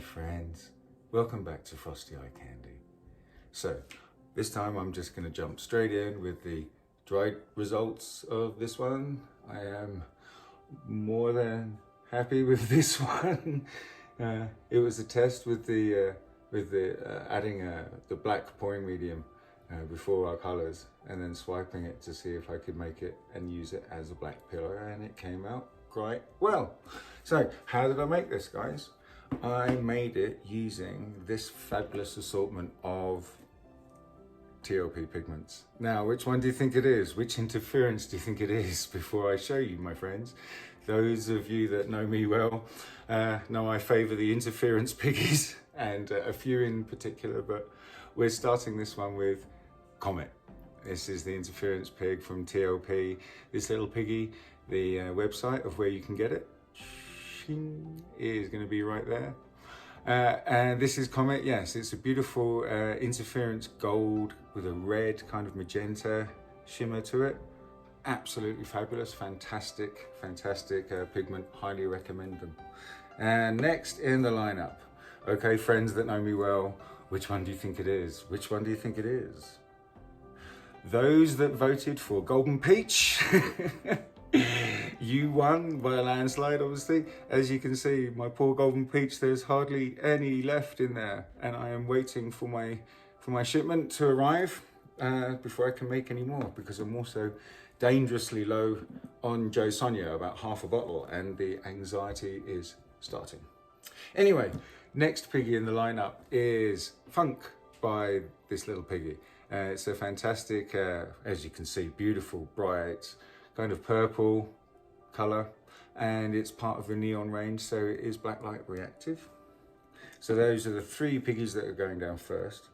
friends, welcome back to Frosty Eye Candy. So this time I'm just going to jump straight in with the dried results of this one. I am more than happy with this one. It was a test with the adding the black pouring medium before our colors, and then swiping it to see if I could make it and use it as a black pillow, and it came out quite well. So how did I make this, guys? I made it using this fabulous assortment of TOP pigments. Now, which one do you think it is? Which interference do you think it is? Before I show you, my friends, those of you that know me well know I favor the interference piggies, and a few in particular, but we're starting this one with Comet. This is the interference pig from TOP, this little piggy. The website of where you can get it is going to be right there. And this is Comet. Yes, it's a beautiful interference gold with a red kind of magenta shimmer to it. Absolutely fabulous, fantastic pigment. Highly recommend them. And next in the lineup, okay, friends that know me well, which one do you think it is? Which one do you think it is? Those that voted for Golden Peach, you won by a landslide, obviously. As you can see, my poor Golden Peach, there's hardly any left in there, and I am waiting for my shipment to arrive before I can make any more, because I'm also dangerously low on Joe Sonia, about half a bottle, and the anxiety is starting. Anyway, next piggy in the lineup is Funk by this little piggy. It's a fantastic, as you can see, beautiful, bright, kind of purple color, and it's part of the neon range, so it is black light reactive. So those are the three piggies that are going down first.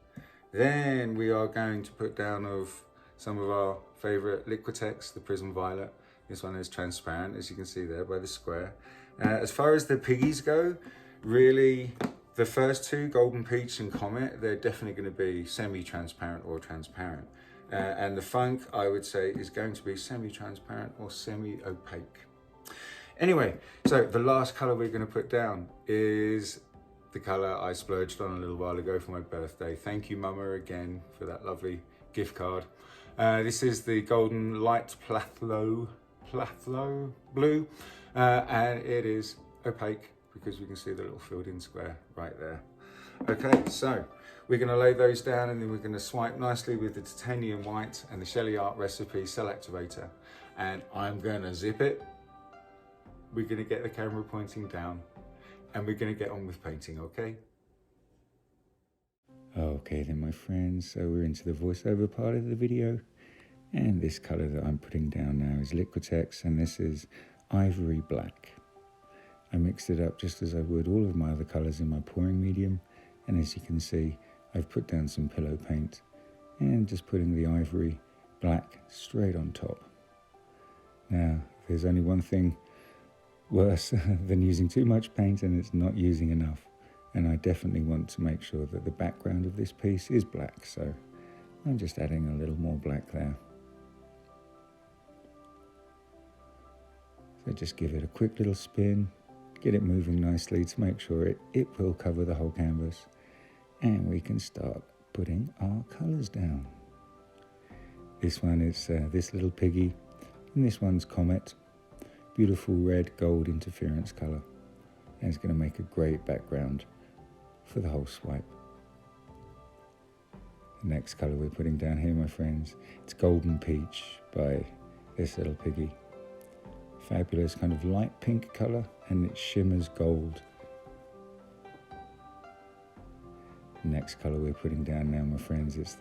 Then we are going to put down of some of our favorite Liquitex, the Prism Violet. This one is transparent, as you can see there by the square. As far as the piggies go, really, the first two, Golden Peach and Comet, they're definitely going to be semi-transparent or transparent. And the Funk, I would say, is going to be semi-transparent or semi-opaque. Anyway, so the last color we're going to put down is the color I splurged on a little while ago for my birthday. Thank you, Mama, again for that lovely gift card. This is the Golden Light Phthalo blue, and it is opaque because we can see the little filled in square right there. Okay, so we're going to lay those down, and then we're going to swipe nicely with the titanium white and the Sheleeart recipe cell activator, and I'm going to zip it. We're going to get the camera pointing down, and we're going to get on with painting, okay? Okay then, my friends, so we're into the voiceover part of the video, and this color that I'm putting down now is Liquitex, and this is Ivory Black. I mixed it up just as I would all of my other colors in my pouring medium, and as you can see, I've put down some pillow paint and just putting the Ivory Black straight on top. Now, there's only one thing worse than using too much paint, and it's not using enough. And I definitely want to make sure that the background of this piece is black, so I'm just adding a little more black there. So just give it a quick little spin, get it moving nicely to make sure it will cover the whole canvas, and we can start putting our colours down. This one is this little piggy, and this one's Comet. Beautiful red gold interference colour, and it's going to make a great background for the whole swipe. The next colour we're putting down here, my friends, it's Golden Peach by this little piggy. Fabulous kind of light pink colour, and it shimmers gold. The next colour we're putting down now, my friends, it's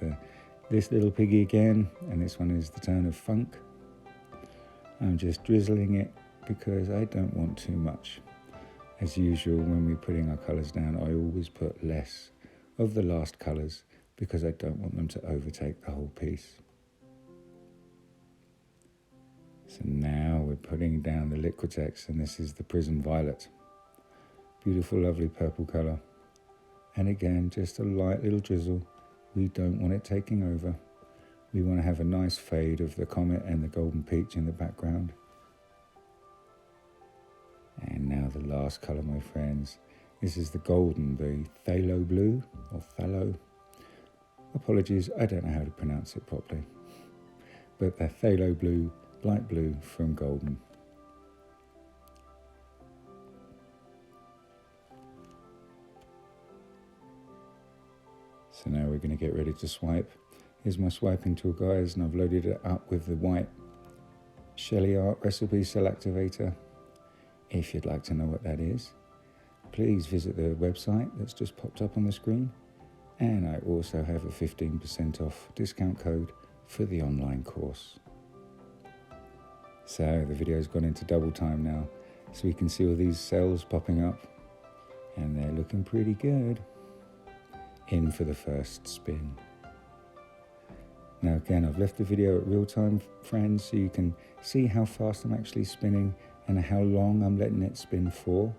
this little piggy again, and this one is the tone of Funk. I'm just drizzling it because I don't want too much. As usual, when we're putting our colours down, I always put less of the last colours because I don't want them to overtake the whole piece. So now we're putting down the Liquitex, and this is the Prism Violet. Beautiful, lovely purple colour. And again, just a light little drizzle. We don't want it taking over. We want to have a nice fade of the Comet and the Golden Peach in the background. And now the last colour, my friends, This is the golden, the phthalo blue, or phthalo. Apologies, I don't know how to pronounce it properly. But the phthalo blue, light blue from golden. So now we're going to get ready to swipe. Here's my swiping tool, guys, and I've loaded it up with the white Sheleeart recipe cell activator. If you'd like to know what that is, please visit the website that's just popped up on the screen. And I also have a 15% off discount code for the online course. So the video's gone into double time now, so we can see all these cells popping up, and they're looking pretty good. In for the first spin. Now again, I've left the video at real time, friends, so you can see how fast I'm actually spinning and how long I'm letting it spin for.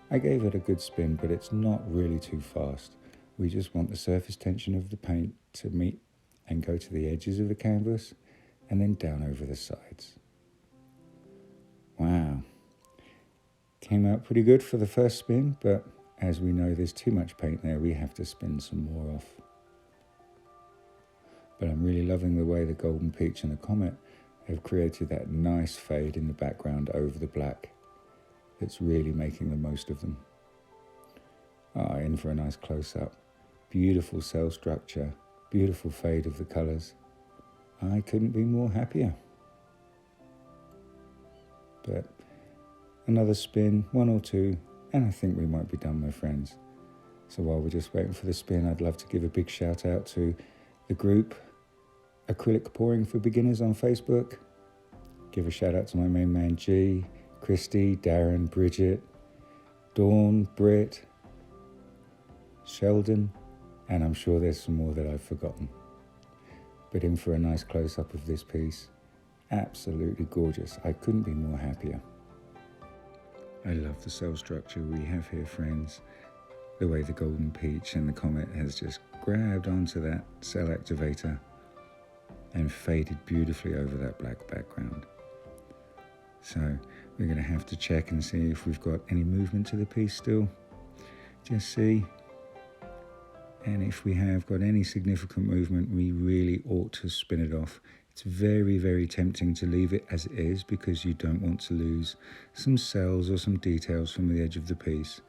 I gave it a good spin, but it's not really too fast. We just want the surface tension of the paint to meet and go to the edges of the canvas and then down over the sides. Wow. Came out pretty good for the first spin, but as we know there's too much paint there, we have to spin some more off. But I'm really loving the way the golden peach and the comet have created that nice fade in the background over the black. It's really making the most of them. In for a nice close-up. Beautiful cell structure, beautiful fade of the colours. I couldn't be more happier. But another spin, one or two, and I think we might be done, my friends. So while we're just waiting for the spin, I'd love to give a big shout out to the group Acrylic Pouring for Beginners on Facebook. Give a shout out to my main man G, Christy, Darren, Bridget, Dawn, Britt, Sheldon, and I'm sure there's some more that I've forgotten. But in for a nice close-up of this piece. Absolutely gorgeous. I couldn't be more happier. I love the cell structure we have here, friends. The way the golden peach and the comet has just grabbed onto that cell activator and faded beautifully over that black background. So we're going to have to check and see if we've got any movement to the piece still. Just see. And if we have got any significant movement, we really ought to spin it off. It's very, very tempting to leave it as it is because you don't want to lose some cells or some details from the edge of the piece.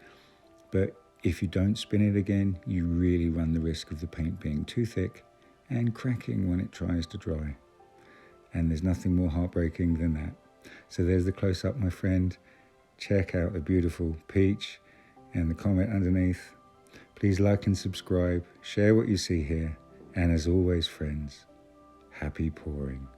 But if you don't spin it again, you really run the risk of the paint being too thick and cracking when it tries to dry. And there's nothing more heartbreaking than that. So there's the close-up, my friend. Check out the beautiful peach and the comet underneath. Please like and subscribe, share what you see here, and as always, friends, happy pouring.